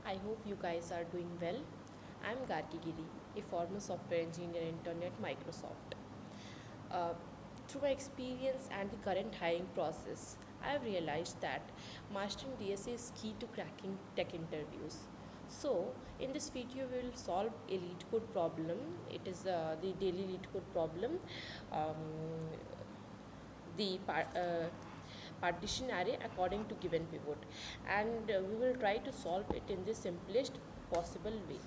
I hope you guys are doing well. I'm Gargi Giri, a former software engineer intern at Microsoft. Uh, Through my experience and the current hiring process, I have realized that mastering DSA is key to cracking tech interviews. So, in this video, we will solve a LeetCode problem. It is the daily LeetCode problem. Um, the partition array according to given pivot, and we will try to solve it in the simplest possible way.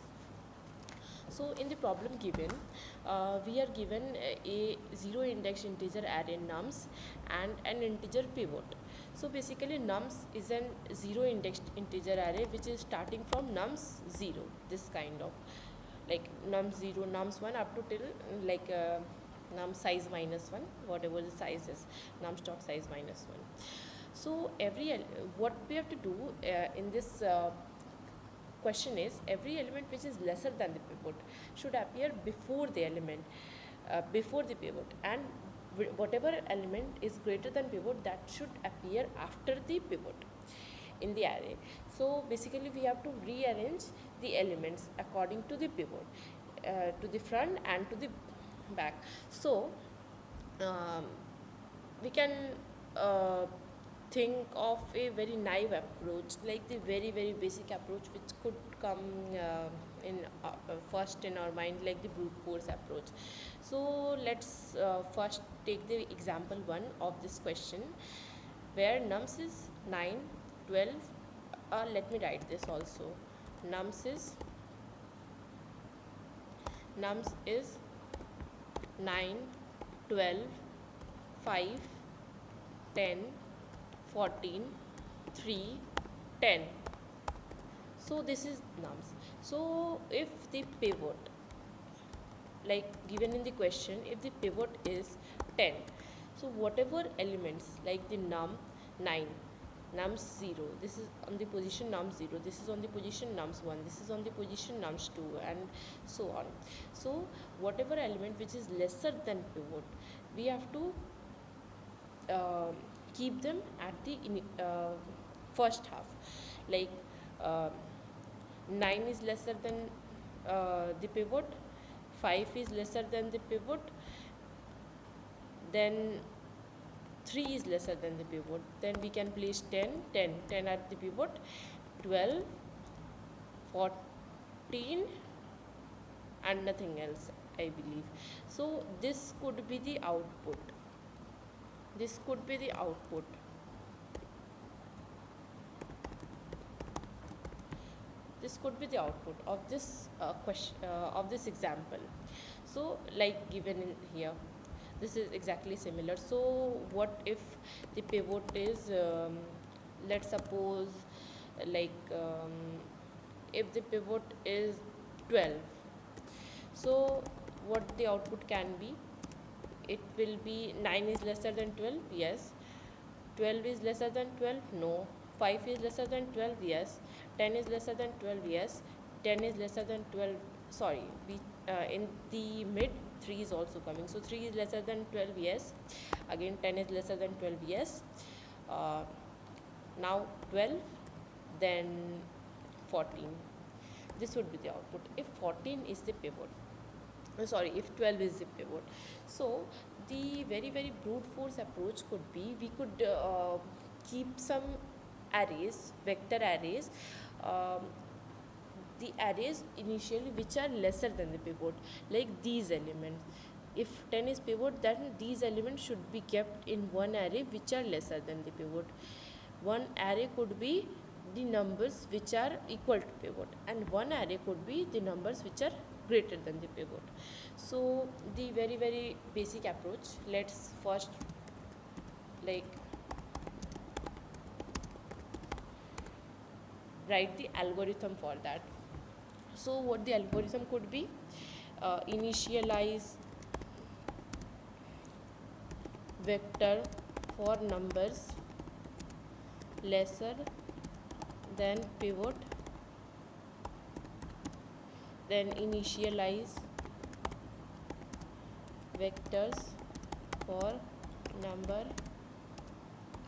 So in the problem given, we are given a zero index integer array nums and an integer pivot. So basically nums is an zero indexed integer array which is starting from nums 0, this kind of like nums 0, nums 1 up to till like num size minus 1, whatever the size is, num stock size minus 1. So what we have to do in this question is, every element which is lesser than the pivot should appear before the element, before the pivot, and whatever element is greater than pivot, that should appear after the pivot in the array. So basically we have to rearrange the elements according to the pivot, to the front and to the back. So we can think of a very naive approach, like the very basic approach which could come in first in our mind, like the brute force approach. So let's first take the example 1 of this question, where nums is 9, 12. Let me write this also. Nums is 9, 12, 5, 10, 14, 3, 10. So this is nums. So if the pivot, like given in the question, if the pivot is 10, so whatever elements like the num 9, nums 0, this is on the position nums 0, this is on the position nums 1, this is on the position nums 2, and so on. So whatever element which is lesser than pivot, we have to keep them at the first half. Like 9 is lesser than the pivot, 5 is lesser than the pivot, then 3 is lesser than the pivot, then we can place 10 at the pivot, 12, 14, and nothing else, I believe. So this could be the output. This could be the output. This could be the output of this question, of this example. So like given in here, this is exactly similar. So what if the pivot is let's suppose like if the pivot is 12, so what the output can be? It will be 9 is lesser than 12, yes. 12 is lesser than 12, no. 5 is lesser than 12, yes. 10 is lesser than 12, yes. 10 is lesser than 12, sorry, in the mid 3 is also coming, so 3 is lesser than 12, yes. Again 10 is lesser than 12, yes. Now 12, then 14. This would be the output if 14 is the pivot, sorry, if 12 is the pivot. So the very brute force approach could be, we could keep some arrays, vector arrays, the arrays initially which are lesser than the pivot, like these elements. If 10 is pivot, then these elements should be kept in one array which are lesser than the pivot. One array could be the numbers which are equal to pivot, and one array could be the numbers which are greater than the pivot. So the very basic approach, let's first like write the algorithm for that. So what the algorithm could be, initialize vector for numbers lesser than pivot, then initialize vectors for number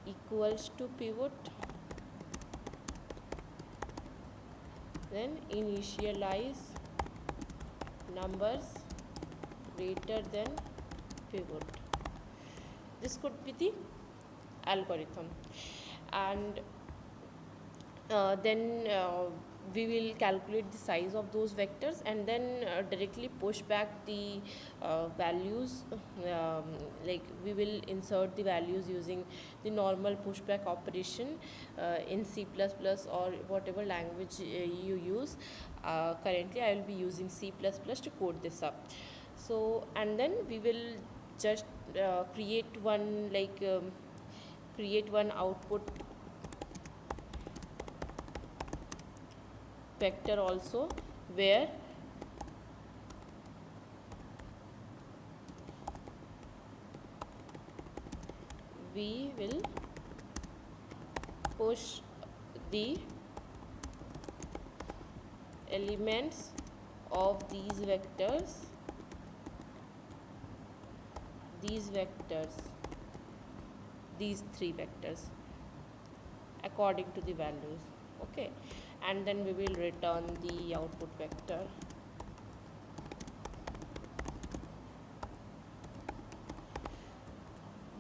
equals to pivot, then initialize numbers greater than pivot. This could be the algorithm. And then we will calculate the size of those vectors and then directly push back the values, like we will insert the values using the normal pushback operation in C++ or whatever language you use. Currently I will be using C++ to code this up. So and then we will just create one output vector also, where we will push the elements of these three vectors according to the values. Okay, and then we will return the output vector.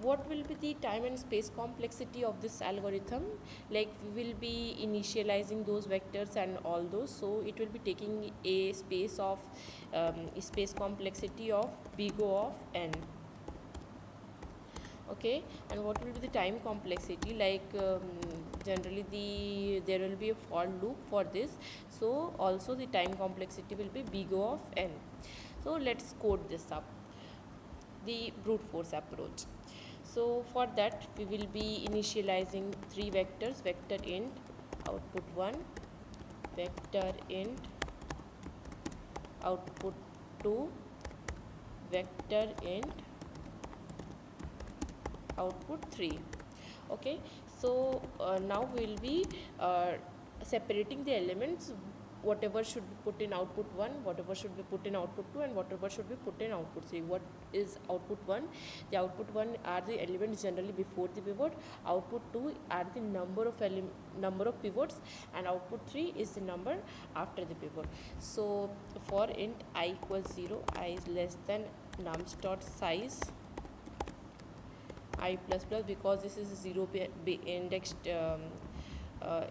What will be the time and space complexity of this algorithm? Like we will be initializing those vectors and all those, so it will be taking a space complexity of big O of n. Okay, and what will be the time complexity? Like generally there will be a for loop for this, so also the time complexity will be big O of n. So let's code this up, the brute force approach. So for that we will be initializing three vectors: vector int output 1, vector int output 2, vector int output 3. Okay, so now we will be separating the elements, whatever should be put in output 1, whatever should be put in output 2, and whatever should be put in output 3. What is output 1? The output 1 are the elements generally before the pivot, output 2 are the number of pivots, and output 3 is the number after the pivot. So for int I equals 0, I is less than nums dot size I plus plus, because this is a 0 indexed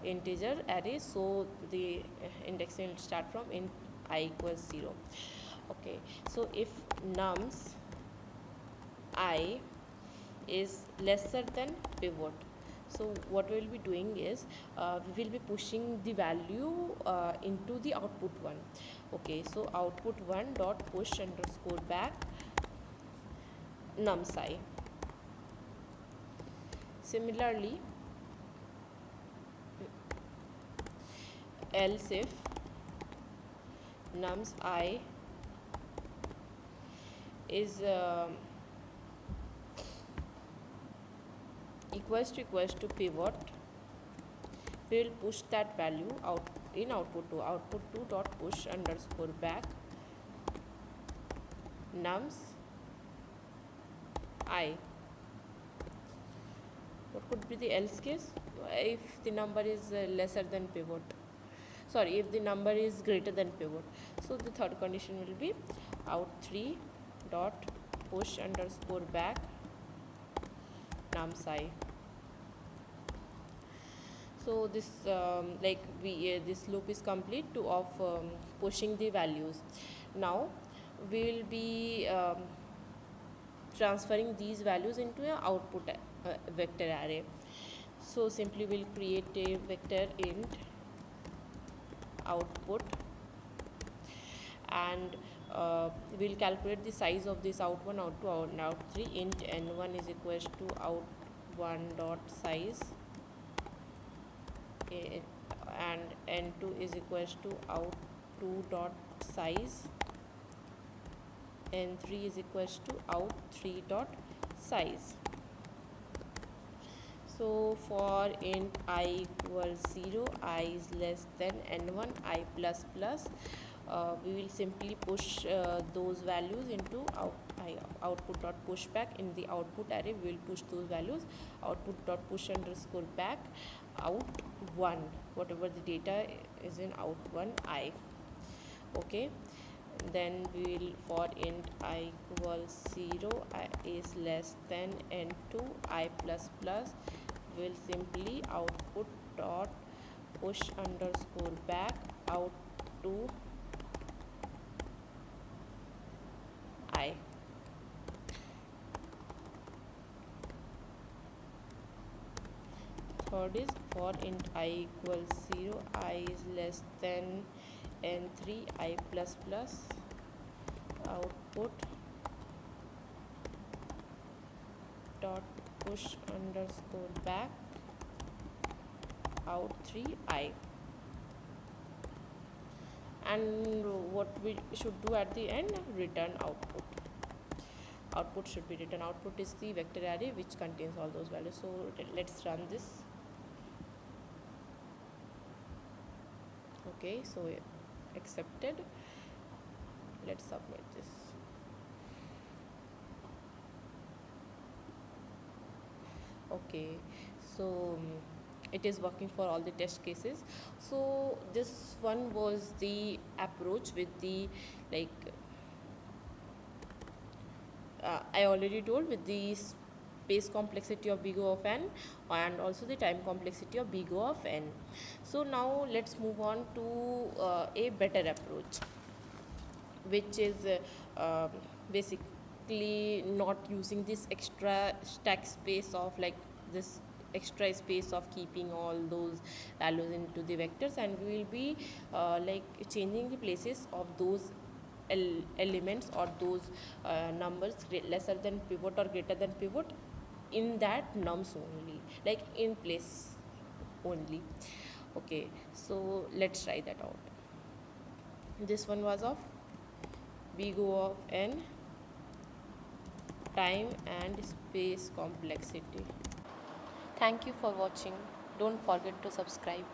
integer array, so the indexing will start from int I equals 0. Okay, so if nums I is lesser than pivot, so what we will be doing is we will be pushing the value into the output 1. Okay, so output 1 dot push underscore back nums I. Similarly, else if nums I is equals to pivot, we will push that value out in output 2. Output 2 dot push underscore back nums I. What could be the else case? If the number is lesser than pivot, sorry, if the number is greater than pivot. So the third condition will be out 3 dot push underscore back nums I. So this this loop is complete of pushing the values. Now we will be transferring these values into an output vector array. So simply we'll create a vector int output, and we'll calculate the size of this out1, out2, out3. Int n1 is equals to out1 dot size, and n2 is equals to out2 dot size, n3 is equals to out3 dot size. So for int I equals 0, I is less than n1, I plus plus, we will simply push those values into output dot push back. In the output array we will push those values, output dot push underscore back out 1 whatever the data is in out1 I. Okay, then we will for int I equals 0, I is less than n2 I plus plus, will simply output dot push underscore back out to I. Third is for int I equals 0, I is less than n3 I plus plus, output dot push underscore back out 3 I. And what we should do at the end, return output. Output should be written. Output is the vector array which contains all those values. So let's run this. Okay, so accepted. Let's submit this. Okay, so it is working for all the test cases. So this one was the approach with the I already told, with the space complexity of big O of n and also the time complexity of big O of n. So now let's move on to a better approach, which is basically not using this extra stack space of this extra space of keeping all those values into the vectors, and we will be changing the places of those elements or those numbers lesser than pivot or greater than pivot in that nums only, in place only. Okay, so let's try that out. This one was of big O of n, time and space complexity. Thank you for watching. Don't forget to subscribe.